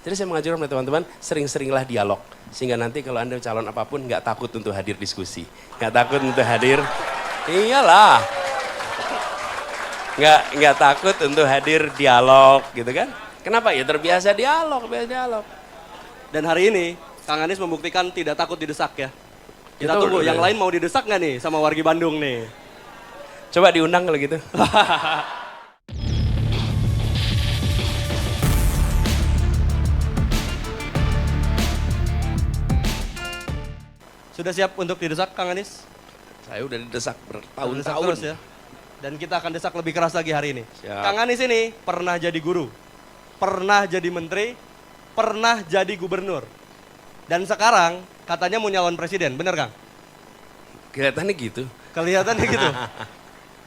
Jadi saya mengajarkan kepada teman-teman, sering-seringlah dialog. Sehingga nanti kalau Anda calon apapun, nggak takut untuk hadir diskusi. Nggak takut untuk hadir, iyalah. Nggak takut untuk hadir dialog gitu kan. Kenapa? Ya terbiasa dialog, biasa dialog. Dan hari ini, Kang Anies membuktikan tidak takut didesak ya. Kita Itu tunggu, udah. yang lain mau didesak nggak nih sama wargi Bandung nih? Coba diundang kalau gitu. Sudah siap untuk didesak Kang Anies? Saya udah didesak Desak bertahun-tahun. terus ya. Dan kita akan desak lebih keras lagi hari ini. Siap. Kang Anies ini pernah jadi guru, pernah jadi menteri, pernah jadi gubernur. Dan sekarang katanya mau nyalon presiden, bener Kang? Kelihatannya gitu. Kelihatannya gitu.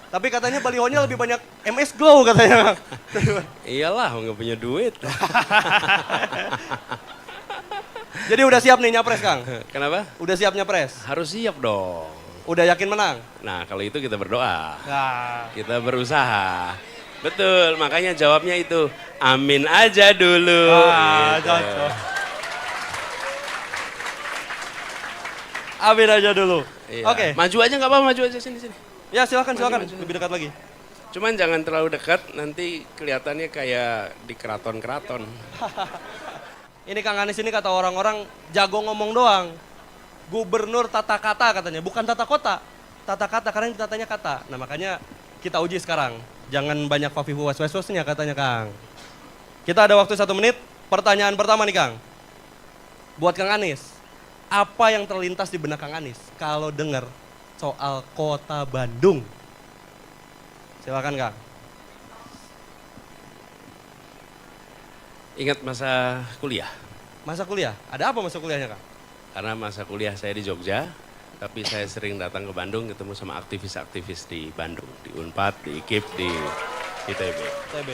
Tapi katanya balihonya lebih banyak MS Glow katanya. Iyalah, nggak punya duit. Jadi udah siap nih nyapres Kang? Kenapa? Udah siap nyapres? Harus siap dong. Udah yakin menang? Nah, kalau itu kita berdoa. Nah, Kita berusaha. Betul, makanya jawabnya itu amin aja dulu. Gitu. cocok. Amin aja dulu. Iya. Oke. Maju aja nggak apa-apa, maju aja sini. Ya silakan silakan Maju. lebih dekat lagi. Cuman jangan terlalu dekat, nanti kelihatannya kayak di keraton-keraton. Ini Kang Anies ini kata orang-orang jago ngomong doang. Gubernur tata kata katanya, bukan tata kota. Tata kata karena yang ditatanya kata. Nah makanya kita uji sekarang. Jangan banyak fafifu was-was-wasnya katanya Kang. Kita ada waktu 1 menit. Pertanyaan pertama nih Kang. Buat Kang Anies. Apa yang terlintas di benak Kang Anies kalau dengar soal kota Bandung? Silakan Kang. Ingat masa kuliah? Masa kuliah? Ada apa masa kuliahnya Kang? Karena masa kuliah saya di Jogja, tapi saya sering datang ke Bandung ketemu sama aktivis-aktivis di Bandung, di Unpad, di IKIP, di ITB. TB.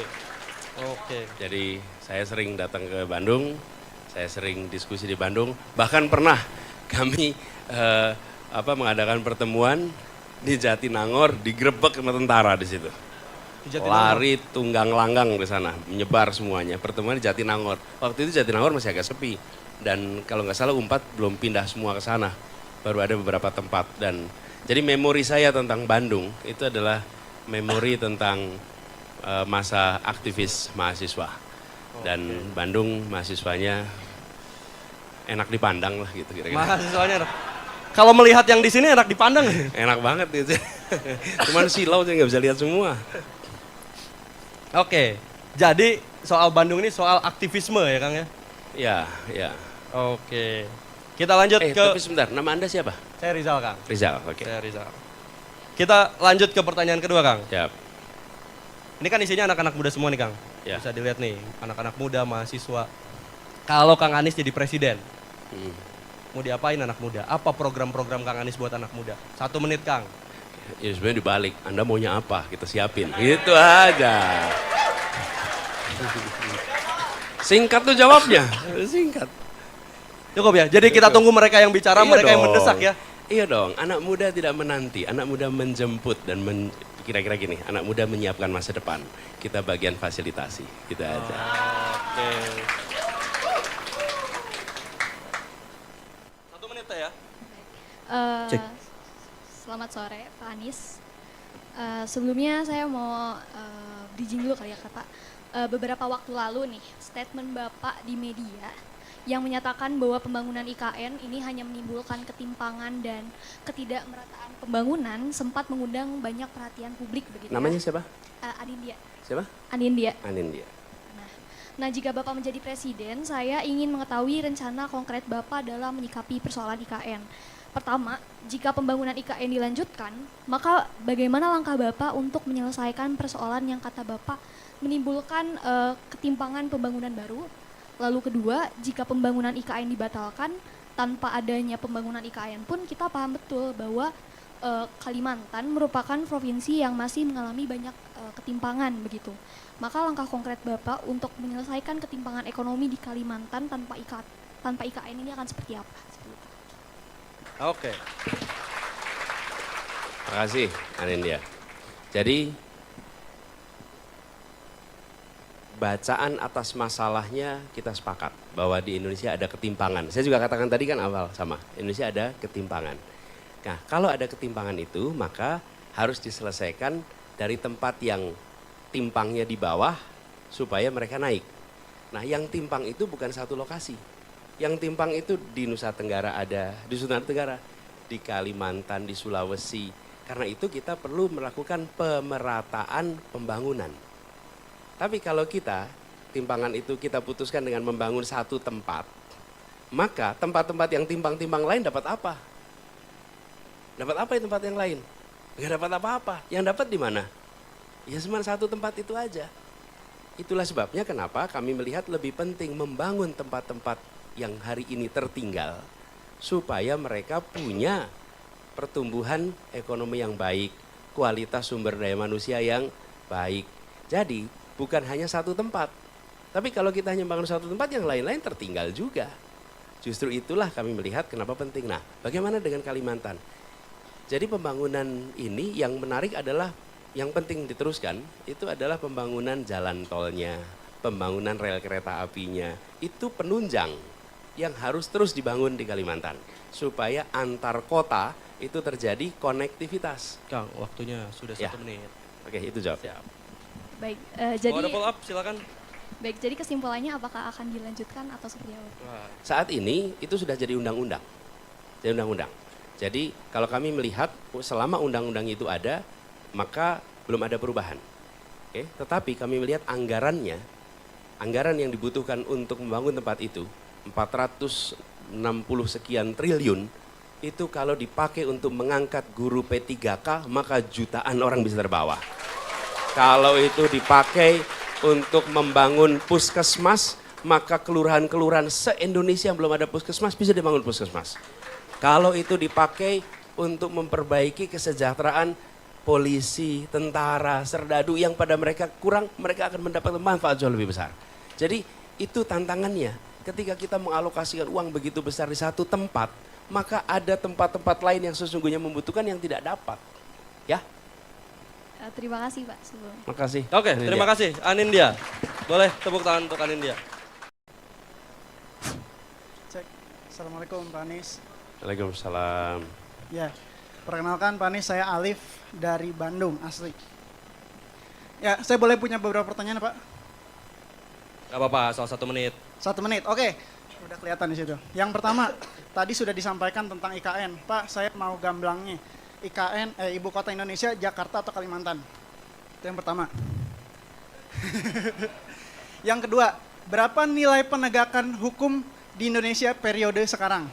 Oke. Jadi saya sering datang ke Bandung, saya sering diskusi di Bandung, bahkan pernah kami mengadakan pertemuan di Jatinangor, digerebek sama tentara di situ. Di Jatinangor. Lari tunggang langgang ke sana, menyebar semuanya. Pertemuan di Jatinangor. Waktu itu Jatinangor masih agak sepi. Dan kalau nggak salah Unpad belum pindah semua ke sana. Baru ada beberapa tempat. Dan jadi memori saya tentang Bandung itu adalah memori tentang masa aktivis mahasiswa. Dan Bandung mahasiswanya enak dipandang lah gitu kira-kira. Mahasiswanya. Kalau melihat yang di sini enak dipandang. Enak banget gitu. Cuman silau saya nggak bisa lihat semua. Oke. Jadi soal Bandung ini soal aktivisme ya Kang ya? Ya, ya. Oke. Kita lanjut ke... Tapi sebentar, nama Anda siapa? Saya Rizal Kang. Rizal, oke. Saya Rizal. Kita lanjut ke pertanyaan kedua Kang. Siap. Ini kan isinya anak-anak muda semua nih Kang. Ya. Bisa dilihat nih, anak-anak muda, mahasiswa. Kalau Kang Anies jadi presiden, Hmm. mau diapain anak muda? Apa program-program Kang Anies buat anak muda? 1 menit Kang. Ya sebenarnya dibalik, Anda maunya apa? Kita siapin. Gitu aja. Singkat tuh jawabnya. Singkat. Cukup ya. Jadi kita tunggu mereka yang bicara, Iya mereka yang dong. mendesak ya. Iya dong, anak muda tidak menanti, anak muda menjemput dan kira-kira gini, anak muda menyiapkan masa depan. Kita bagian fasilitasi, gitu aja. Oke. 1 menit ya. Cek. Selamat sore Pak Anies. Sebelumnya saya mau bridging dulu kali ya Pak. Beberapa waktu lalu nih statement Bapak di media yang menyatakan bahwa pembangunan IKN ini hanya menimbulkan ketimpangan dan ketidakmerataan pembangunan sempat mengundang banyak perhatian publik begitu. Namanya siapa? Anindya. Siapa? Anindya. Anindya. Nah, jika Bapak menjadi presiden, saya ingin mengetahui rencana konkret Bapak dalam menyikapi persoalan IKN. Pertama, jika pembangunan IKN dilanjutkan, maka bagaimana langkah Bapak untuk menyelesaikan persoalan yang kata Bapak menimbulkan ketimpangan pembangunan baru? Lalu kedua, jika pembangunan IKN dibatalkan, tanpa adanya pembangunan IKN pun kita paham betul bahwa Kalimantan merupakan provinsi yang masih mengalami banyak ketimpangan begitu. Maka langkah konkret Bapak untuk menyelesaikan ketimpangan ekonomi di Kalimantan tanpa IKN ini akan seperti apa? Oke. Terima kasih, Anindya. Jadi, bacaan atas masalahnya kita sepakat bahwa di Indonesia ada ketimpangan. Saya juga katakan tadi kan awal sama, Indonesia ada ketimpangan. Nah, kalau ada ketimpangan itu maka harus diselesaikan dari tempat yang timpangnya di bawah supaya mereka naik. Nah, yang timpang itu bukan satu lokasi. Yang timpang itu di Nusa Tenggara ada, di Nusa Tenggara, di Kalimantan, di Sulawesi. Karena itu kita perlu melakukan pemerataan pembangunan. Tapi kalau kita, timpangan itu kita putuskan dengan membangun satu tempat, maka tempat-tempat yang timpang-timpang lain dapat apa? Dapat apa di tempat yang lain? Nggak dapat apa-apa. Yang dapat di mana? Ya cuma satu tempat itu aja. Itulah sebabnya kenapa kami melihat lebih penting membangun tempat-tempat yang hari ini tertinggal, supaya mereka punya pertumbuhan ekonomi yang baik, kualitas sumber daya manusia yang baik. Jadi bukan hanya satu tempat, tapi kalau kita hanya bangun satu tempat, yang lain-lain tertinggal juga. Justru itulah kami melihat kenapa penting. Nah, bagaimana dengan Kalimantan? Jadi pembangunan ini yang menarik adalah, yang penting diteruskan, itu adalah pembangunan jalan tolnya, pembangunan rel kereta apinya, itu penunjang yang harus terus dibangun di Kalimantan. Supaya antar kota itu terjadi konektivitas. Kang, waktunya sudah 1 menit. Oke, itu jawab. Siap. Baik, Mau ada follow up, silakan. baik, jadi kesimpulannya apakah akan dilanjutkan atau seperti apa? Wah, Saat ini itu sudah jadi undang-undang. Jadi undang-undang. Jadi kalau kami melihat selama undang-undang itu ada, maka belum ada perubahan. Oke, tetapi kami melihat anggarannya, anggaran yang dibutuhkan untuk membangun tempat itu 460 sekian triliun, itu kalau dipakai untuk mengangkat guru P3K maka jutaan orang bisa terbawa. Kalau itu dipakai untuk membangun puskesmas, maka kelurahan-kelurahan se-Indonesia yang belum ada puskesmas bisa dibangun puskesmas. Kalau itu dipakai untuk memperbaiki kesejahteraan polisi, tentara, serdadu yang pada mereka kurang, mereka akan mendapatkan manfaat jauh lebih besar. Jadi itu tantangannya. Ketika kita mengalokasikan uang begitu besar di satu tempat, maka ada tempat-tempat lain yang sesungguhnya membutuhkan yang tidak dapat. Ya, Terima kasih Pak sebelumnya. makasih. Oke, terima kasih Anindya. Boleh tepuk tangan untuk Anindya. Cek. Assalamualaikum Pak Anies. Waalaikumsalam. Ya, perkenalkan Pak Anies, saya Alif dari Bandung asli. Ya, saya boleh punya beberapa pertanyaan Pak? Gak apa-apa, asal 1 menit. 1 menit, oke. Udah kelihatan di situ. Yang pertama, tadi sudah disampaikan tentang IKN. Pak, saya mau gamblangnya. IKN, Ibu Kota Indonesia, Jakarta atau Kalimantan? Itu yang pertama. Yang kedua, berapa nilai penegakan hukum di Indonesia periode sekarang?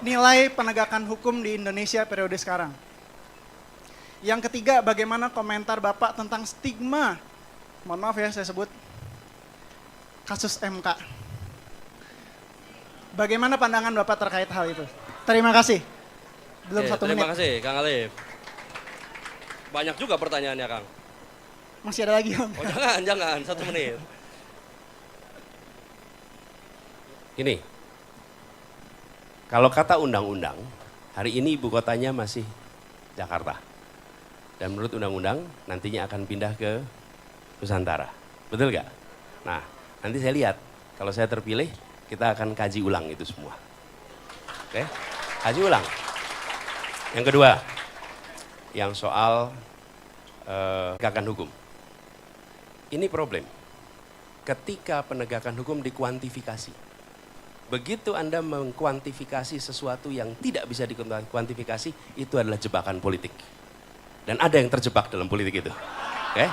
Nilai penegakan hukum di Indonesia periode sekarang. Yang ketiga, bagaimana komentar Bapak tentang stigma, mohon maaf ya saya sebut, kasus MK. Bagaimana pandangan Bapak terkait hal itu? Terima kasih. Belum Oke, 1 menit. terima kasih Kang Alif. Banyak juga pertanyaannya Kang. Masih ada lagi Om. Oh jangan, 1 menit. Ini, kalau kata undang-undang, hari ini ibu kotanya masih Jakarta. Dan menurut undang-undang nantinya akan pindah ke Nusantara. Betul nggak? Nah, nanti saya lihat, kalau saya terpilih, kita akan kaji ulang itu semua. Oke, kaji ulang. Yang kedua, yang soal penegakan hukum. Ini problem. Ketika penegakan hukum dikuantifikasi. Begitu Anda mengkuantifikasi sesuatu yang tidak bisa dikuantifikasi, itu adalah jebakan politik. Dan ada yang terjebak dalam politik itu. Oke?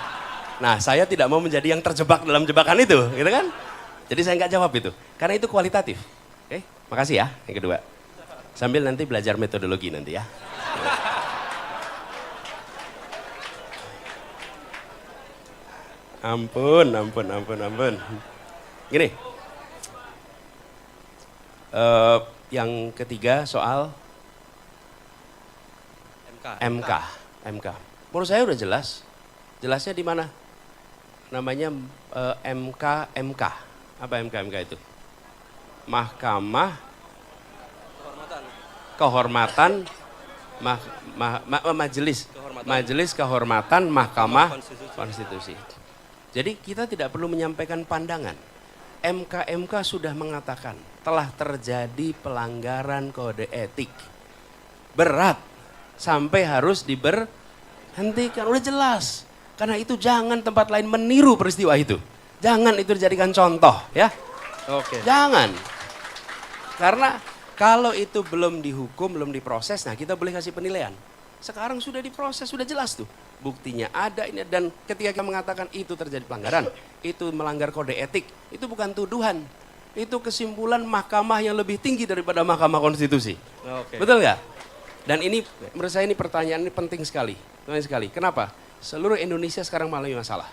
Nah, saya tidak mau menjadi yang terjebak dalam jebakan itu, gitu kan? Jadi saya nggak jawab itu, karena itu kualitatif. Oke? Makasih ya, yang kedua. Sambil nanti belajar metodologi nanti ya. Ampun. Gini, yang ketiga soal MK. Menurut saya udah jelas. Jelasnya di mana? Namanya MK. Apa MK itu? Mahkamah Kehormatan Majelis Kehormatan Mahkamah Konstitusi. Jadi kita tidak perlu menyampaikan pandangan. MK sudah mengatakan telah terjadi pelanggaran kode etik. Berat sampai harus diberhentikan. Udah jelas. Karena itu jangan tempat lain meniru peristiwa itu. Jangan itu dijadikan contoh ya. Oke. Jangan. Karena kalau itu belum dihukum, belum diproses, nah kita boleh kasih penilaian. Sekarang sudah diproses, sudah jelas tuh. Buktinya ada ini, dan ketika kita mengatakan itu terjadi pelanggaran, itu melanggar kode etik, itu bukan tuduhan. Itu kesimpulan mahkamah yang lebih tinggi daripada Mahkamah Konstitusi. Oke. Betul nggak? Dan ini menurut saya ini pertanyaan ini penting sekali. Penting sekali. Kenapa? Seluruh Indonesia sekarang mengalami masalah.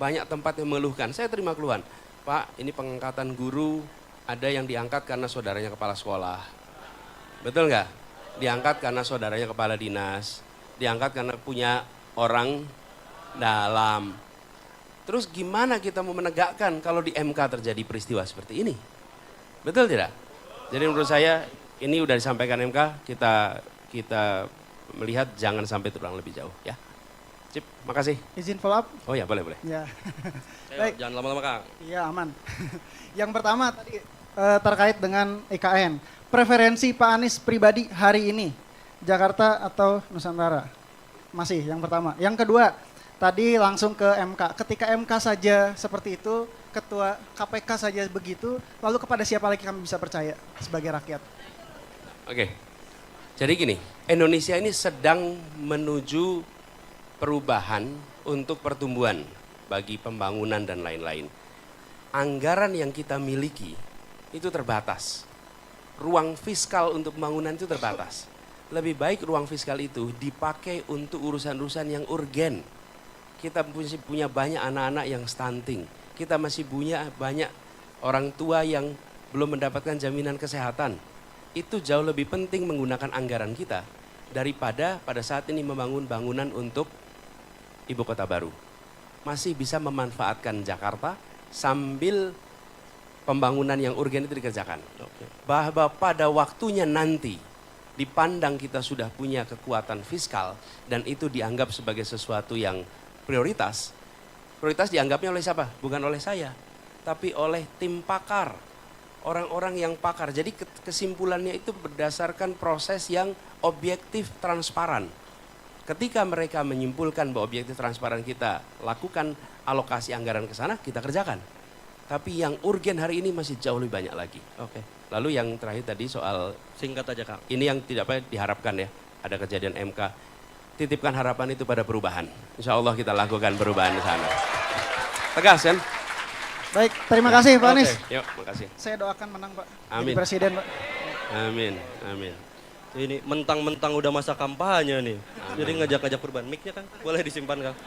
Banyak tempat yang mengeluhkan. Saya terima keluhan. Pak, ini pengangkatan guru, ada yang diangkat karena saudaranya kepala sekolah. Betul nggak? Diangkat karena saudaranya kepala dinas. Diangkat karena punya orang dalam. Terus gimana kita mau menegakkan kalau di MK terjadi peristiwa seperti ini? Betul tidak? Jadi menurut saya ini udah disampaikan MK, kita melihat jangan sampai terulang lebih jauh ya. Cip, makasih. Izin follow up? Oh ya, boleh. Ya. Ayo, Baik. jangan lama-lama Kang. Iya aman. Yang pertama tadi terkait dengan IKN. Preferensi Pak Anies pribadi hari ini, Jakarta atau Nusantara? Masih yang pertama. Yang kedua, tadi langsung ke MK. Ketika MK saja seperti itu, Ketua KPK saja begitu, lalu kepada siapa lagi kami bisa percaya sebagai rakyat? Oke. Jadi gini, Indonesia ini sedang menuju perubahan untuk pertumbuhan bagi pembangunan dan lain-lain. Anggaran yang kita miliki itu terbatas. Ruang fiskal untuk pembangunan itu terbatas. Lebih baik ruang fiskal itu dipakai untuk urusan-urusan yang urgen. Kita masih punya banyak anak-anak yang stunting. Kita masih punya banyak orang tua yang belum mendapatkan jaminan kesehatan. Itu jauh lebih penting menggunakan anggaran kita daripada pada saat ini membangun bangunan untuk ibu kota baru. Masih bisa memanfaatkan Jakarta sambil pembangunan yang urgen itu dikerjakan. Bahwa pada waktunya nanti dipandang kita sudah punya kekuatan fiskal dan itu dianggap sebagai sesuatu yang prioritas. Prioritas dianggapnya oleh siapa? Bukan oleh saya, tapi oleh tim pakar. Orang-orang yang pakar. Jadi kesimpulannya itu berdasarkan proses yang objektif transparan. Ketika mereka menyimpulkan bahwa objektif transparan kita lakukan alokasi anggaran ke sana, kita kerjakan. Tapi yang urgen hari ini masih jauh lebih banyak lagi. Oke. Lalu yang terakhir tadi soal Singkat aja Kang. ini yang tidak apa diharapkan ya, ada kejadian MK. Titipkan harapan itu pada perubahan. Insya Allah kita lakukan perubahan di sana. Tegas kan? Baik, terima kasih Pak Anies. Yuk, makasih. Saya doakan menang Pak. Amin. Jadi presiden Pak. Amin, amin. Ini mentang-mentang udah masa kampanye nih. Jadi ngajak-ngajak perubahan. Mic-nya Kang, boleh disimpan Kang.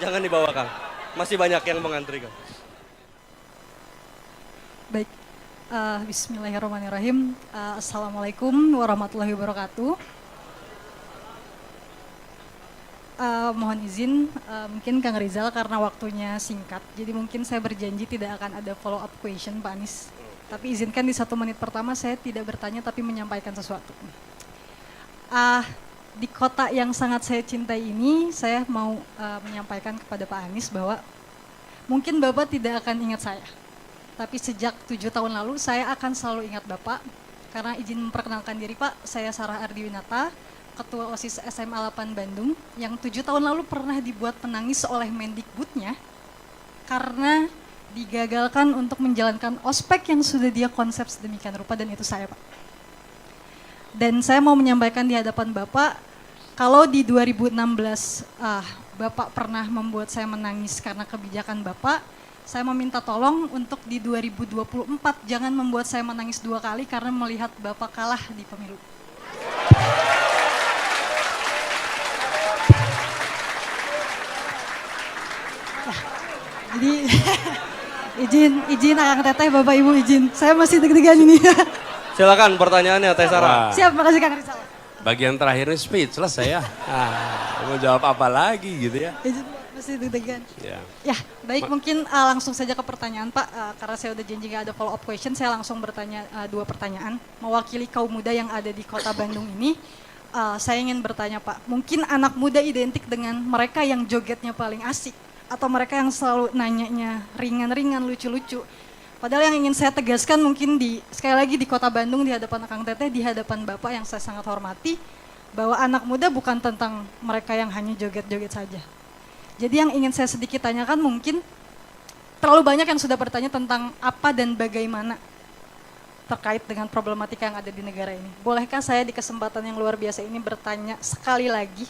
Jangan dibawa Kang. Masih banyak yang mengantri Kang. Baik, bismillahirrahmanirrahim. Assalamualaikum warahmatullahi wabarakatuh. Mohon izin, mungkin Kang Rizal karena waktunya singkat, jadi mungkin saya berjanji tidak akan ada follow up question Pak Anies. Tapi izinkan di 1 menit pertama saya tidak bertanya tapi menyampaikan sesuatu. Di kota yang sangat saya cintai ini, saya mau menyampaikan kepada Pak Anies bahwa mungkin Bapak tidak akan ingat saya. Tapi sejak 7 tahun lalu saya akan selalu ingat Bapak. Karena izin memperkenalkan diri Pak, saya Sarah Ardiwinata, Ketua OSIS SMA 8 Bandung, yang 7 tahun lalu pernah dibuat penangis oleh Mendikbudnya karena digagalkan untuk menjalankan ospek yang sudah dia konsep sedemikian rupa, dan itu saya Pak. Dan saya mau menyampaikan di hadapan Bapak, kalau di 2016 Bapak pernah membuat saya menangis karena kebijakan Bapak, saya meminta tolong untuk di 2024 jangan membuat saya menangis 2 kali karena melihat Bapak kalah di pemilu. Jadi izin Akang Teteh, Bapak Ibu izin. Saya masih deg-degan ini. Silakan pertanyaannya Teh Sarah. Wah, Siap, makasih Kang Rizal. bagian terakhir ini speechless saya. Mau jawab apa lagi gitu ya? Izin, masih deg-degan. Ya. Ya, baik, mungkin langsung saja ke pertanyaan Pak. Karena saya udah janji nggak ada follow up question, saya langsung bertanya 2 pertanyaan. Mewakili kaum muda yang ada di kota Bandung ini, saya ingin bertanya Pak, mungkin anak muda identik dengan mereka yang jogetnya paling asik, atau mereka yang selalu nanyanya ringan-ringan, lucu-lucu. Padahal yang ingin saya tegaskan mungkin sekali lagi di Kota Bandung, di hadapan Akang Teteh, di hadapan Bapak yang saya sangat hormati, bahwa anak muda bukan tentang mereka yang hanya joget-joget saja. Jadi yang ingin saya sedikit tanyakan, mungkin terlalu banyak yang sudah bertanya tentang apa dan bagaimana terkait dengan problematika yang ada di negara ini. Bolehkah saya di kesempatan yang luar biasa ini bertanya sekali lagi,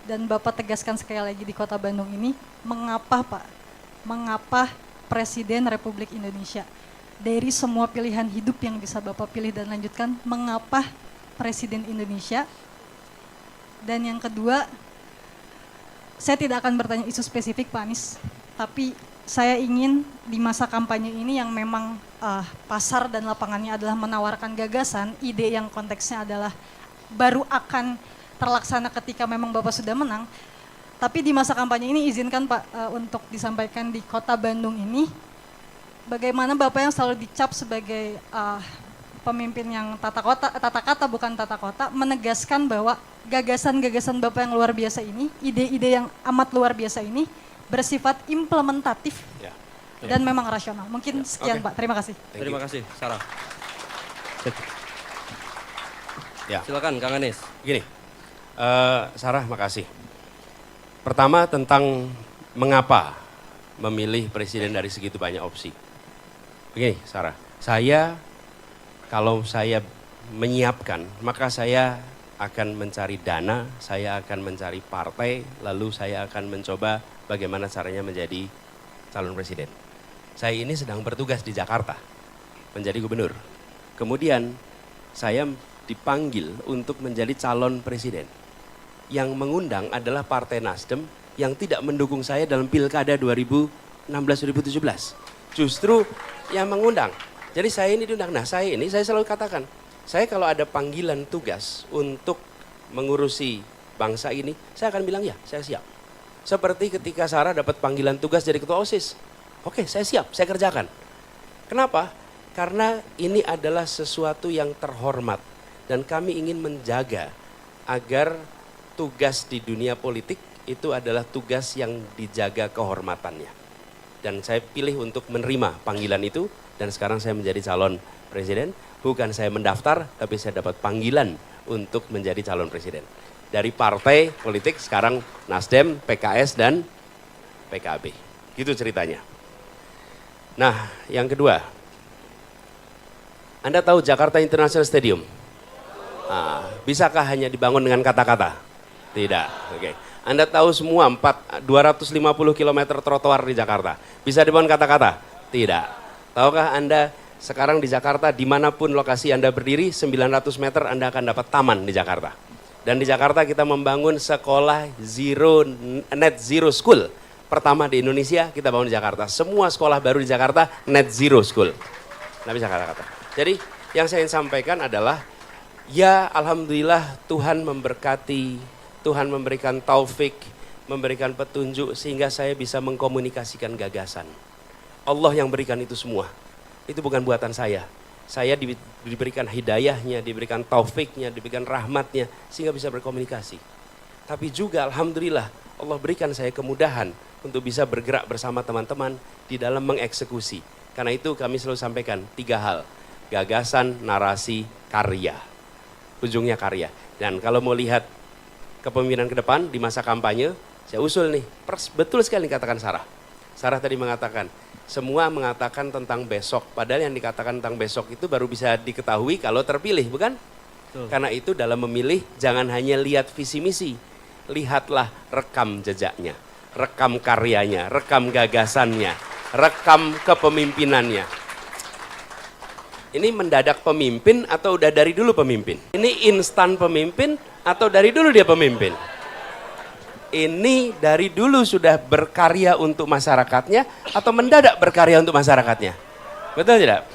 dan Bapak tegaskan sekali lagi di Kota Bandung ini, mengapa Pak? Mengapa Presiden Republik Indonesia? Dari semua pilihan hidup yang bisa Bapak pilih dan lanjutkan, mengapa Presiden Indonesia? Dan yang kedua, saya tidak akan bertanya isu spesifik Pak Anies, tapi saya ingin di masa kampanye ini yang memang pasar dan lapangannya adalah menawarkan gagasan, ide yang konteksnya adalah baru akan terlaksana ketika memang Bapak sudah menang. Tapi di masa kampanye ini izinkan Pak untuk disampaikan di Kota Bandung ini, bagaimana Bapak yang selalu dicap sebagai pemimpin yang tata kata bukan tata kota, menegaskan bahwa gagasan-gagasan Bapak yang luar biasa ini, ide-ide yang amat luar biasa ini bersifat implementatif dan memang rasional. Mungkin sekian Pak, terima kasih. Terima kasih, Sarah. Ya. Silakan Kang Anies. Gini, Sarah makasih. Pertama tentang mengapa memilih presiden dari segitu banyak opsi. Begini Sarah, kalau saya menyiapkan, maka saya akan mencari dana, saya akan mencari partai, lalu saya akan mencoba bagaimana caranya menjadi calon presiden. Saya ini sedang bertugas di Jakarta, menjadi gubernur. Kemudian saya dipanggil untuk menjadi calon presiden. Yang mengundang adalah Partai Nasdem yang tidak mendukung saya dalam Pilkada 2016-2017. Justru yang mengundang. Jadi saya ini diundang. Nah saya selalu katakan, saya kalau ada panggilan tugas untuk mengurusi bangsa ini, saya akan bilang ya, saya siap. Seperti ketika Sarah dapat panggilan tugas jadi ketua OSIS. Oke, saya siap, saya kerjakan. Kenapa? Karena ini adalah sesuatu yang terhormat. Dan kami ingin menjaga agar tugas di dunia politik itu adalah tugas yang dijaga kehormatannya. Dan saya pilih untuk menerima panggilan itu, dan sekarang saya menjadi calon presiden. Bukan saya mendaftar, tapi saya dapat panggilan untuk menjadi calon presiden. Dari partai politik sekarang Nasdem, PKS, dan PKB. Gitu ceritanya. Nah, yang kedua. Anda tahu Jakarta International Stadium? Nah, bisakah hanya dibangun dengan kata-kata? Tidak. Oke. Anda tahu semua 250 km trotoar di Jakarta. Bisa dibangun kata-kata? Tidak. Tahukah Anda sekarang di Jakarta dimanapun lokasi Anda berdiri 900 meter Anda akan dapat taman di Jakarta. Dan di Jakarta kita membangun sekolah net zero school. Pertama di Indonesia kita bangun di Jakarta. Semua sekolah baru di Jakarta net zero school. Nggak bisa kata-kata. Jadi yang saya ingin sampaikan adalah ya alhamdulillah Tuhan memberkati, Tuhan memberikan taufik, memberikan petunjuk sehingga saya bisa mengkomunikasikan gagasan. Allah yang berikan itu semua. Itu bukan buatan saya. Saya diberikan hidayahnya, diberikan taufiknya, diberikan rahmatnya sehingga bisa berkomunikasi. Tapi juga alhamdulillah Allah berikan saya kemudahan untuk bisa bergerak bersama teman-teman di dalam mengeksekusi. Karena itu kami selalu sampaikan 3 hal. Gagasan, narasi, karya. Ujungnya karya. Dan kalau mau lihat kepemimpinan ke depan di masa kampanye, saya usul nih, betul sekali dikatakan Sarah. Sarah tadi mengatakan, semua mengatakan tentang besok, padahal yang dikatakan tentang besok itu baru bisa diketahui kalau terpilih, bukan? Betul. Karena itu dalam memilih, jangan hanya lihat visi misi, lihatlah rekam jejaknya, rekam karyanya, rekam gagasannya, rekam kepemimpinannya. Ini mendadak pemimpin atau udah dari dulu pemimpin? Ini instan pemimpin atau dari dulu dia pemimpin? Ini dari dulu sudah berkarya untuk masyarakatnya atau mendadak berkarya untuk masyarakatnya? Betul tidak?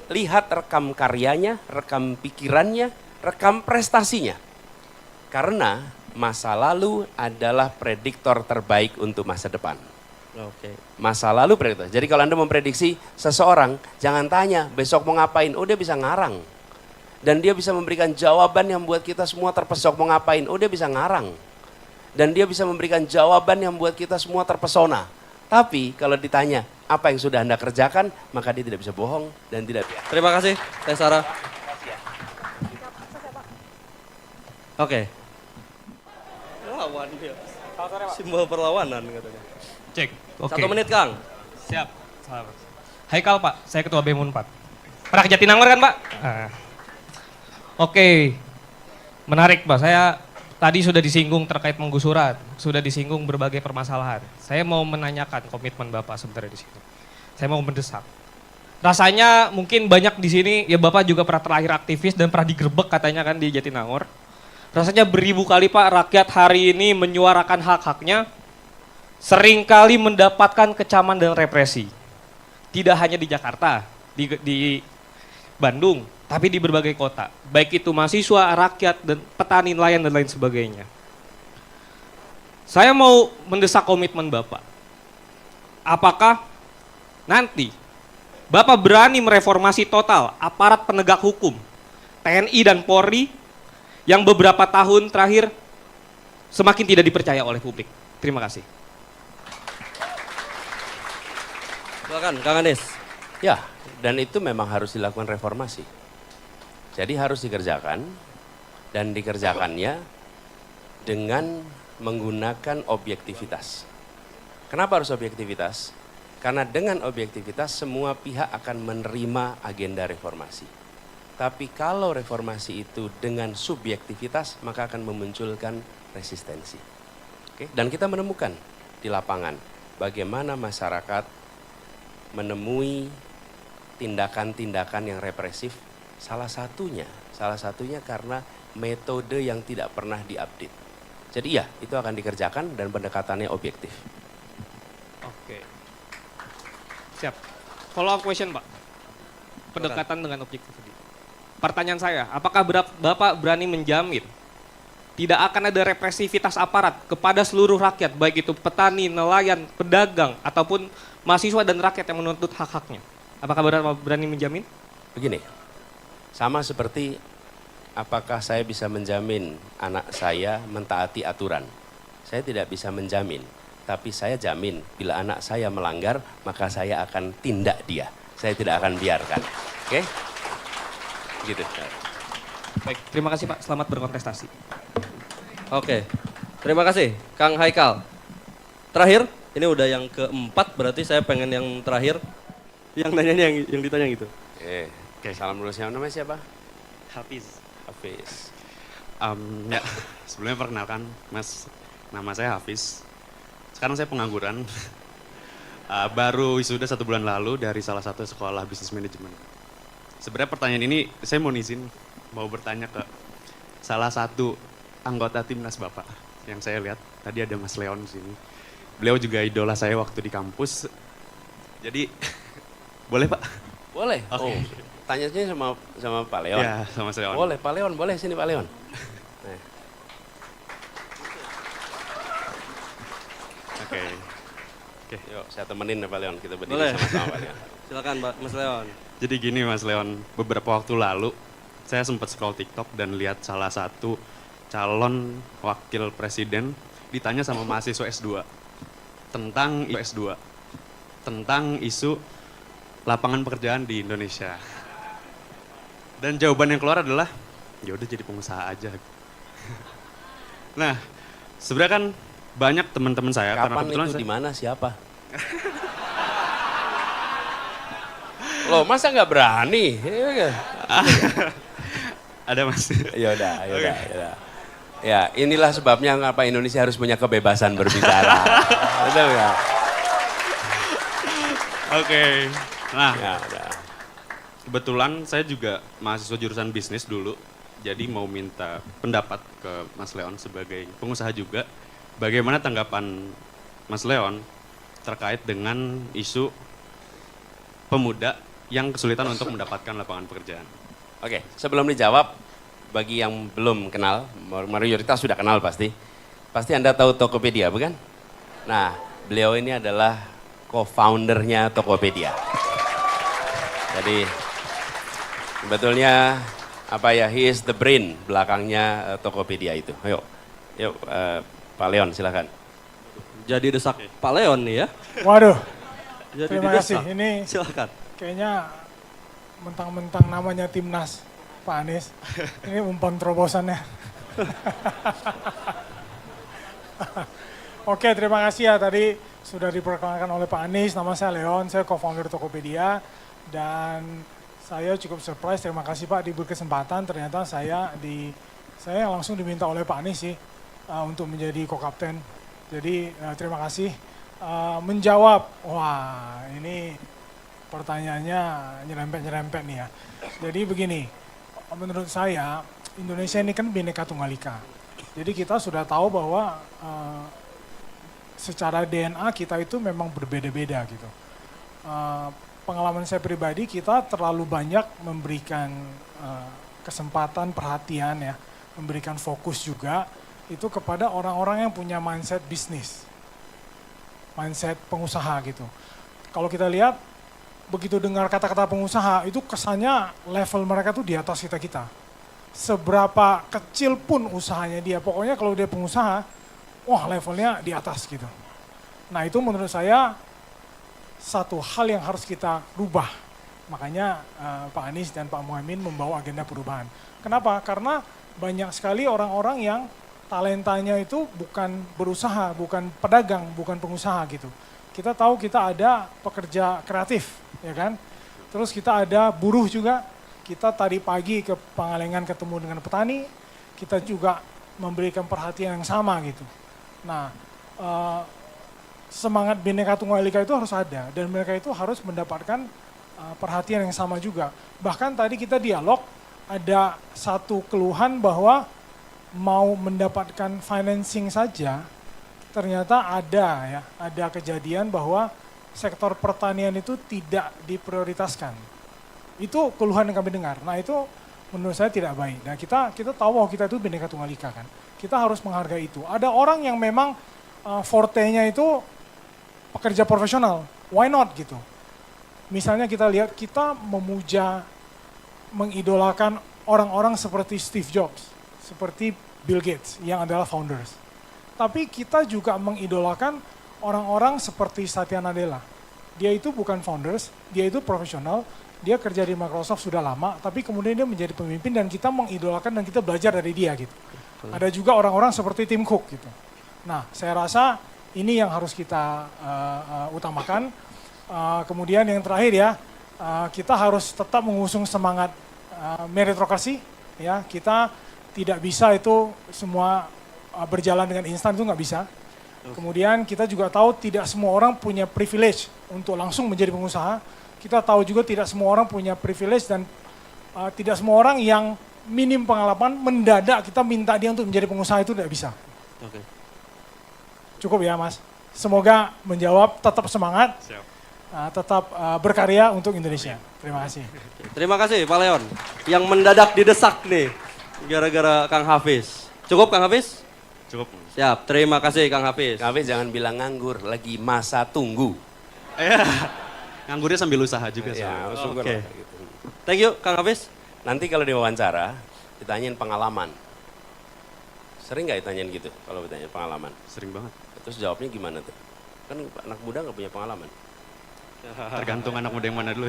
Lihat rekam karyanya, rekam pikirannya, rekam prestasinya. Karena masa lalu adalah prediktor terbaik untuk masa depan. Oke. Masa lalu prediktor. Jadi kalau Anda memprediksi seseorang, jangan tanya besok mau ngapain. Oh dia bisa ngarang. Dan dia bisa memberikan jawaban yang membuat kita semua terpesona mau ngapain. Oh dia bisa ngarang. Dan dia bisa memberikan jawaban yang membuat kita semua terpesona. Tapi kalau ditanya apa yang sudah Anda kerjakan, maka dia tidak bisa bohong dan tidak Terima kasih, Teh Sarah. Oke. Lawan dia. Simbol perlawanan katanya. Cek. Oke. 1 menit, Kang. Siap. Selamat. Haikal Pak, saya ketua BEM Unpad. Pernah ke Jatinangor kan Pak? Oke. Menarik Pak, saya tadi sudah disinggung terkait penggusuran, sudah disinggung berbagai permasalahan. Saya mau menanyakan komitmen Bapak sebenarnya di situ. Saya mau mendesak. Rasanya mungkin banyak di sini, ya Bapak juga pernah terakhir aktivis dan pernah digerebek katanya kan di Jatinangor. Rasanya beribu kali Pak rakyat hari ini menyuarakan hak-haknya, seringkali mendapatkan kecaman dan represi. Tidak hanya di Jakarta, di Bandung, tapi di berbagai kota. Baik itu mahasiswa, rakyat, dan petani, nelayan, dan lain sebagainya. Saya mau mendesak komitmen Bapak. Apakah nanti Bapak berani mereformasi total aparat penegak hukum, TNI dan Polri, yang beberapa tahun terakhir semakin tidak dipercaya oleh publik? Terima kasih. Silakan, Kang Anies. Ya, dan itu memang harus dilakukan reformasi. Jadi harus dikerjakan dan dikerjakannya dengan menggunakan objektivitas. Kenapa harus objektivitas? Karena dengan objektivitas semua pihak akan menerima agenda reformasi. Tapi kalau reformasi itu dengan subjektivitas maka akan memunculkan resistensi. Oke? Dan kita menemukan di lapangan bagaimana masyarakat menemui tindakan-tindakan yang represif, salah satunya karena metode yang tidak pernah diupdate. Jadi ya, itu akan dikerjakan dan pendekatannya objektif. Oke. Siap. Follow up question, Pak. Pendekatan dengan objektif tadi. Pertanyaan saya, apakah Bapak berani menjamin tidak akan ada represivitas aparat kepada seluruh rakyat, baik itu petani, nelayan, pedagang, ataupun mahasiswa dan rakyat yang menuntut hak-haknya? Apakah Bapak berani menjamin? Begini, sama seperti apakah saya bisa menjamin anak saya mentaati aturan? Saya tidak bisa menjamin, tapi saya jamin bila anak saya melanggar, maka saya akan tindak dia. Saya tidak akan biarkan. Oke? Gitu. Baik, terima kasih Pak. Selamat berkontestasi. Oke. Terima kasih, Kang Haikal. Terakhir, ini udah yang keempat, berarti saya pengen yang terakhir. Yang nanyanya yang ditanya gitu. Oke, salam dulu. Namanya siapa? Hafiz. Hafiz. Ya, sebelumnya perkenalkan, Mas, nama saya Hafiz. Sekarang saya pengangguran. Baru wisuda 1 bulan lalu dari salah satu sekolah bisnis manajemen. Sebenarnya pertanyaan ini saya mau bertanya ke salah satu anggota timnas Bapak yang saya lihat. Tadi ada Mas Leon di sini. Beliau juga idola saya waktu di kampus. Jadi boleh Pak? Boleh. Oke. Oh, tanyanya sama Pak Leon. Ya, sama Mas Leon. Boleh, Pak Leon, boleh sini Pak Leon. Nah. Oke. Yuk, saya temenin ya Pak Leon, kita berdiri Boleh. sama-sama Pak Leon. Silakan, Pak Mas Leon. Jadi gini Mas Leon, beberapa waktu lalu saya sempat scroll TikTok dan lihat salah satu calon wakil presiden ditanya sama mahasiswa S2 tentang isu lapangan pekerjaan di Indonesia. Dan jawaban yang keluar adalah ya udah jadi pengusaha aja. Nah, sebenarnya kan banyak teman-teman saya karena Kapan kebetulan itu, di mana, siapa? Loh, masa nggak berani? ada Mas. Yaudah. Ya, inilah sebabnya mengapa Indonesia harus punya kebebasan berbicara. Betul nggak? Oke. Nah, Ya, udah. kebetulan saya juga mahasiswa jurusan bisnis dulu. Jadi mau minta pendapat ke Mas Leon sebagai pengusaha juga. Bagaimana tanggapan Mas Leon terkait dengan isu pemuda yang kesulitan untuk mendapatkan lapangan pekerjaan? Oke, sebelum dijawab, bagi yang belum kenal, mayoritas sudah kenal pasti. Pasti Anda tahu Tokopedia, bukan? Nah, beliau ini adalah co-foundernya Tokopedia. Jadi, sebetulnya he is the brain belakangnya Tokopedia itu. Yuk, Pak Leon silakan. jadi desak Pak Leon nih ya. Waduh, Jadi terima didesak. kasih. Ini Silakan. kayaknya mentang-mentang namanya Timnas Pak Anies. Ini umpan terobosannya. Oke, terima kasih ya tadi sudah diperkenalkan oleh Pak Anies. Nama saya Leon, saya co-founder Tokopedia. Dan saya cukup surprise, terima kasih Pak diberi kesempatan. Ternyata saya langsung diminta oleh Pak Anies sih untuk menjadi co-kapten. Jadi terima kasih. Menjawab, wah ini pertanyaannya nyerempet-nyerempet nih ya. Jadi begini, menurut saya Indonesia ini kan Bhinneka Tunggal Ika. Jadi kita sudah tahu bahwa secara DNA kita itu memang berbeda-beda gitu. Pengalaman saya pribadi, kita terlalu banyak memberikan kesempatan, perhatian ya, memberikan fokus juga itu kepada orang-orang yang punya mindset bisnis, mindset pengusaha gitu. Kalau kita lihat, begitu dengar kata-kata pengusaha, itu kesannya level mereka tuh di atas kita. Seberapa kecil pun usahanya dia, pokoknya kalau dia pengusaha, wah levelnya di atas gitu. Nah itu menurut saya satu hal yang harus kita rubah. Makanya Pak Anies dan Pak Muhaimin membawa agenda perubahan. Kenapa? Karena banyak sekali orang-orang yang talentanya itu bukan berusaha, bukan pedagang, bukan pengusaha gitu. Kita tahu kita ada pekerja kreatif, ya kan? Terus kita ada buruh juga. Kita tadi pagi ke Pangalengan ketemu dengan petani, kita juga memberikan perhatian yang sama gitu. Nah, semangat Bhinneka Tunggal Ika itu harus ada dan mereka itu harus mendapatkan perhatian yang sama juga. Bahkan tadi kita dialog, ada satu keluhan bahwa mau mendapatkan financing saja, ternyata ada kejadian bahwa sektor pertanian itu tidak diprioritaskan. Itu keluhan yang kami dengar. Nah itu menurut saya tidak baik. Nah kita tahu bahwa kita itu Bhinneka Tunggal Ika kan. Kita harus menghargai itu. Ada orang yang memang forte-nya itu pekerja profesional. Why not gitu? Misalnya kita lihat, kita memuja, mengidolakan orang-orang seperti Steve Jobs, seperti Bill Gates yang adalah founders. Tapi kita juga mengidolakan orang-orang seperti Satya Nadella. Dia itu bukan founders, dia itu profesional, dia kerja di Microsoft sudah lama, tapi kemudian dia menjadi pemimpin dan kita mengidolakan dan kita belajar dari dia gitu. Ada juga orang-orang seperti Tim Cook gitu. Nah, saya rasa ini yang harus kita utamakan. Kemudian yang terakhir ya, kita harus tetap mengusung semangat meritokrasi. Ya, kita tidak bisa itu semua berjalan dengan instan, itu nggak bisa. Kemudian kita juga tahu tidak semua orang punya privilege untuk langsung menjadi pengusaha. Kita tahu juga tidak semua orang punya privilege dan tidak semua orang yang minim pengalaman mendadak kita minta dia untuk menjadi pengusaha itu tidak bisa. Oke. Cukup ya Mas. Semoga menjawab, tetap semangat, tetap berkarya untuk Indonesia. Terima kasih. Terima kasih Pak Leon. Yang mendadak didesak nih gara-gara Kang Hafiz. Cukup Kang Hafiz? Cukup. Siap, terima kasih Kang Hafiz. Kang Hafiz jangan bilang nganggur, lagi masa tunggu. Iya. Nganggurnya sambil usaha juga. Ya, syukur Oke. lah, gitu. Thank you Kang Hafiz. Nanti kalau diwawancara, ditanyain pengalaman. Sering nggak ditanyain gitu kalau ditanyain pengalaman? Sering banget. Terus jawabnya gimana tuh? Kan anak muda nggak punya pengalaman. Tergantung anak muda yang mana dulu.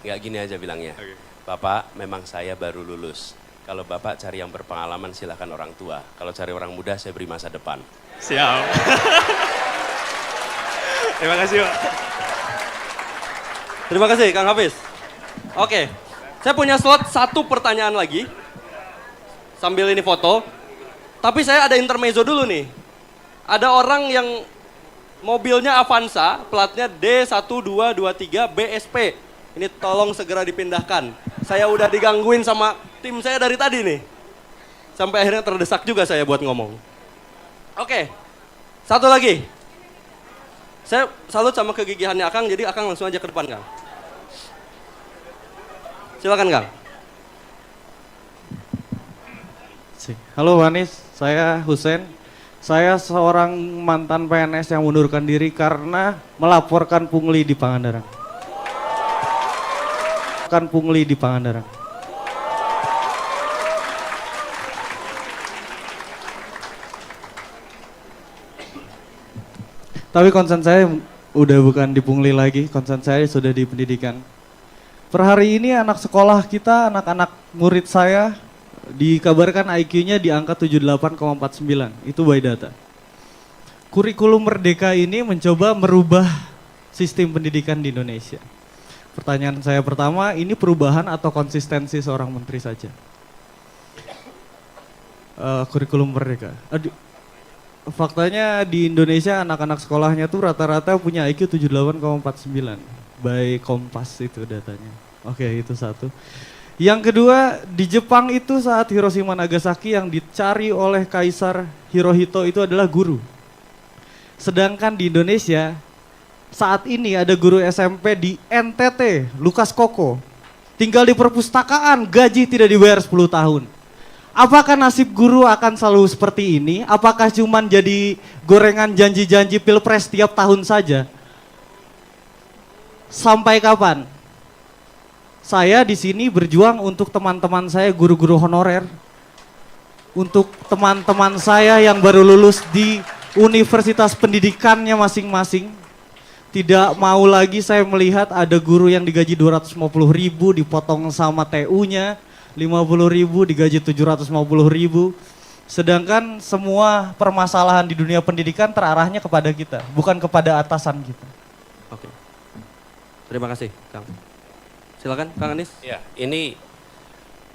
Nggak gini aja bilangnya. Oke. Bapak, memang saya baru lulus. Kalau Bapak cari yang berpengalaman silahkan orang tua. Kalau cari orang muda saya beri masa depan. Siap. Terima kasih Pak. Terima kasih Kang Hafiz. Oke, saya punya slot satu pertanyaan lagi. Sambil ini foto. Tapi saya ada intermezzo dulu nih. Ada orang yang mobilnya Avanza, platnya D1223 BSP. Ini tolong segera dipindahkan. Saya udah digangguin sama tim saya dari tadi nih. Sampai akhirnya terdesak juga saya buat ngomong. Oke, satu lagi. Saya salut sama kegigihannya Akang, jadi Akang langsung aja ke depan Kang. Silakan Kang. Halo Wanis, saya Husen. Saya seorang mantan PNS yang mundurkan diri karena melaporkan pungli di Pangandaran. Tapi concern saya udah bukan di pungli lagi, concern saya sudah di pendidikan. Per hari ini anak sekolah kita, anak-anak murid saya dikabarkan IQ-nya di angka 78,49, itu by data. Kurikulum Merdeka ini mencoba merubah sistem pendidikan di Indonesia. Pertanyaan saya pertama, ini perubahan atau konsistensi seorang menteri saja? Kurikulum Merdeka. Faktanya di Indonesia anak-anak sekolahnya tuh rata-rata punya IQ 78,49. By Kompas itu datanya. Oke, itu satu. Yang kedua, di Jepang itu saat Hiroshima Nagasaki yang dicari oleh Kaisar Hirohito itu adalah guru. Sedangkan di Indonesia saat ini ada guru SMP di NTT, Lukas Koko. Tinggal di perpustakaan, gaji tidak dibayar 10 tahun. Apakah nasib guru akan selalu seperti ini? Apakah cuman jadi gorengan janji-janji pilpres tiap tahun saja? Sampai kapan? Saya di sini berjuang untuk teman-teman saya guru-guru honorer. Untuk teman-teman saya yang baru lulus di universitas pendidikannya masing-masing. Tidak mau lagi saya melihat ada guru yang digaji 250.000 dipotong sama TU-nya, 50.000 digaji 750.000. Sedangkan semua permasalahan di dunia pendidikan terarahnya kepada kita, bukan kepada atasan kita. Oke. Terima kasih, Kang. Silakan, Kang Anies. Ya, ini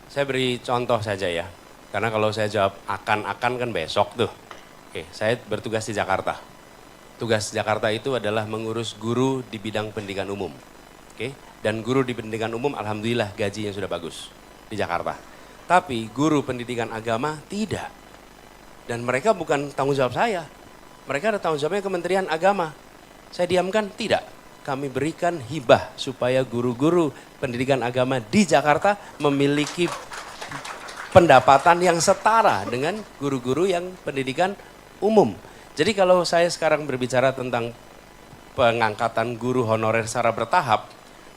saya beri contoh saja ya. Karena kalau saya jawab akan kan besok tuh. Oke, saya bertugas di Jakarta. Tugas Jakarta itu adalah mengurus guru di bidang pendidikan umum. Oke, dan guru di pendidikan umum alhamdulillah gajinya sudah bagus di Jakarta. Tapi guru pendidikan agama tidak. Dan mereka bukan tanggung jawab saya. Mereka ada tanggung jawabnya Kementerian Agama. Saya diamkan? Tidak. Kami berikan hibah supaya guru-guru pendidikan agama di Jakarta memiliki pendapatan yang setara dengan guru-guru yang pendidikan umum. Jadi kalau saya sekarang berbicara tentang pengangkatan guru honorer secara bertahap,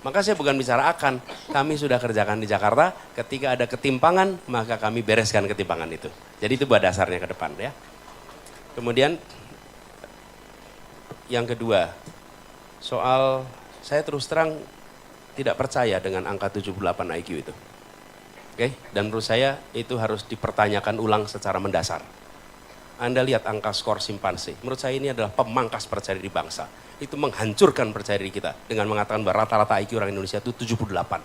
maka saya bukan bicara akan, kami sudah kerjakan di Jakarta, ketika ada ketimpangan, maka kami bereskan ketimpangan itu. Jadi itu buat dasarnya ke depan ya. Kemudian yang kedua, soal saya terus terang tidak percaya dengan angka 78 IQ itu. Oke, dan menurut saya itu harus dipertanyakan ulang secara mendasar. Anda lihat angka skor simpanse, menurut saya ini adalah pemangkas percaya diri bangsa. Itu menghancurkan percaya diri kita dengan mengatakan bahwa rata-rata IQ orang Indonesia itu 78.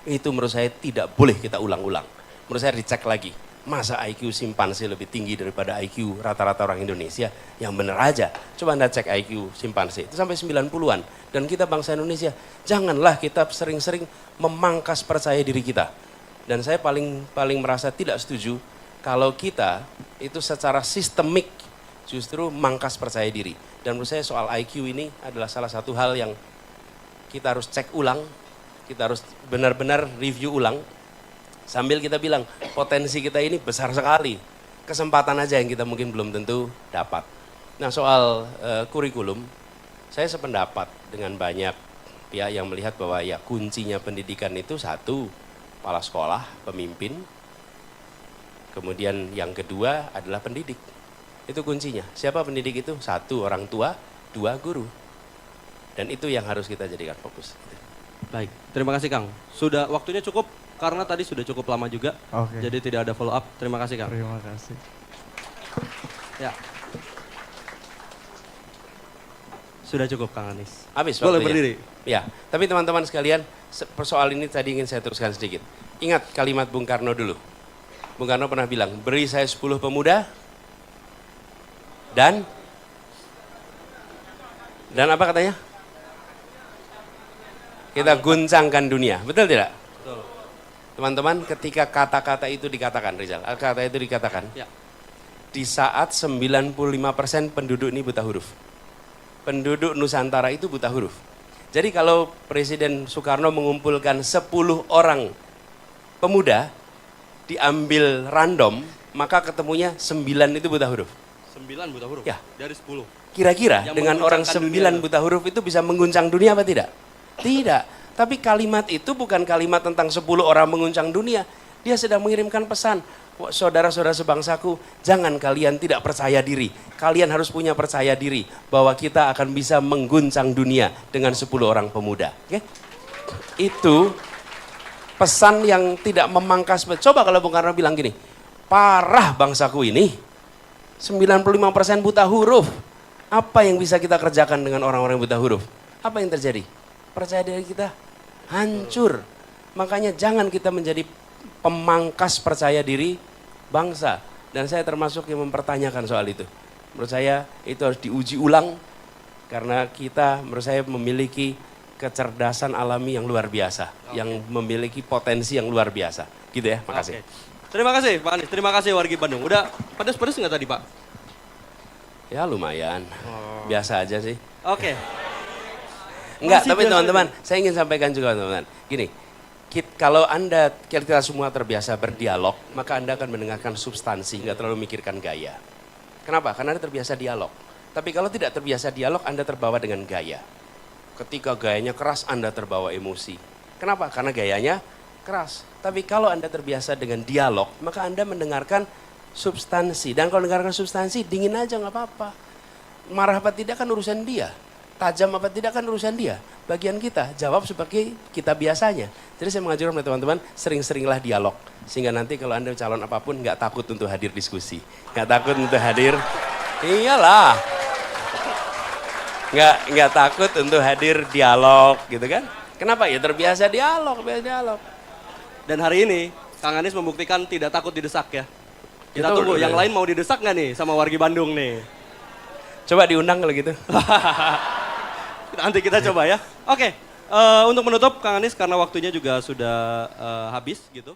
Itu menurut saya tidak boleh kita ulang-ulang. Menurut saya dicek lagi, masa IQ simpanse lebih tinggi daripada IQ rata-rata orang Indonesia? Yang benar aja, coba Anda cek IQ simpanse, itu sampai 90-an. Dan kita bangsa Indonesia, janganlah kita sering-sering memangkas percaya diri kita. Dan saya paling merasa tidak setuju kalau kita itu secara sistemik justru mangkas percaya diri. Dan menurut saya soal IQ ini adalah salah satu hal yang kita harus cek ulang, kita harus benar-benar review ulang, sambil kita bilang potensi kita ini besar sekali, kesempatan aja yang kita mungkin belum tentu dapat. Nah soal kurikulum, saya sependapat dengan banyak pihak yang melihat bahwa ya kuncinya pendidikan itu satu, kepala sekolah, pemimpin. Kemudian yang kedua adalah pendidik. Itu kuncinya. Siapa pendidik itu? Satu, orang tua. Dua, guru. Dan itu yang harus kita jadikan fokus. Baik, terima kasih Kang. Sudah waktunya cukup karena tadi sudah cukup lama juga. Oke. Jadi tidak ada follow up. Terima kasih Kang. Terima kasih. Ya. Sudah cukup Kang Anies. Habis Boleh waktunya. berdiri. Ya, tapi teman-teman sekalian, persoal ini tadi ingin saya teruskan sedikit. Ingat kalimat Bung Karno dulu. Bung Karno pernah bilang, beri saya 10 pemuda dan apa katanya? Kita guncangkan dunia, betul tidak? Betul. Teman-teman, ketika kata-kata itu dikatakan, Rizal, kata itu dikatakan, Ya. di saat 95% penduduk ini buta huruf. Penduduk Nusantara itu buta huruf. Jadi kalau Presiden Soekarno mengumpulkan 10 orang pemuda, diambil random, maka ketemunya 9 itu buta huruf. 9 buta huruf? Ya. Dari 10? Kira-kira Yang dengan orang mengguncangkan 9 dunia. buta huruf itu bisa mengguncang dunia apa tidak? Tidak. Tapi kalimat itu bukan kalimat tentang 10 orang mengguncang dunia. Dia sedang mengirimkan pesan, saudara-saudara sebangsaku, jangan kalian tidak percaya diri. Kalian harus punya percaya diri bahwa kita akan bisa mengguncang dunia dengan 10 orang pemuda. Oke? Itu pesan yang tidak memangkas. Coba kalau Bung Karno bilang gini, parah bangsaku ini, 95% buta huruf. Apa yang bisa kita kerjakan dengan orang-orang buta huruf? Apa yang terjadi? Percaya diri kita hancur. Makanya jangan kita menjadi pemangkas percaya diri bangsa. Dan saya termasuk yang mempertanyakan soal itu. Menurut saya itu harus diuji ulang karena kita menurut saya memiliki kecerdasan alami yang luar biasa, yang memiliki potensi yang luar biasa. Gitu ya, makasih. Terima kasih Pak Anies, terima kasih wargi Bandung. Udah pedes-pedes nggak tadi Pak? Ya lumayan, biasa aja sih. Oke. Enggak, Masih tapi biasa teman-teman, saya ingin sampaikan juga teman-teman. Gini, kalau kita semua terbiasa berdialog, maka Anda akan mendengarkan substansi, nggak terlalu mikirkan gaya. Kenapa? Karena Anda terbiasa dialog. Tapi kalau tidak terbiasa dialog, Anda terbawa dengan gaya. Ketika gayanya keras, Anda terbawa emosi. Kenapa? Karena gayanya keras. Tapi kalau Anda terbiasa dengan dialog, maka Anda mendengarkan substansi. Dan kalau mendengarkan substansi, dingin aja nggak apa-apa. Marah apa tidak kan urusan dia. Tajam apa tidak kan urusan dia. Bagian kita jawab sebagai kita biasanya. Jadi saya mengajarkan kepada teman-teman, sering-seringlah dialog. Sehingga nanti kalau Anda calon apapun nggak takut untuk hadir diskusi. Nggak takut untuk hadir, iyalah. Nggak takut untuk hadir dialog gitu kan. Kenapa? Ya terbiasa dialog, Dan hari ini Kang Anies membuktikan tidak takut didesak ya. Kita Itu tunggu, udah. yang lain mau didesak nggak nih sama wargi Bandung nih? Coba diundang kalau gitu. Nanti kita coba ya. Oke, untuk menutup Kang Anies karena waktunya juga sudah habis gitu.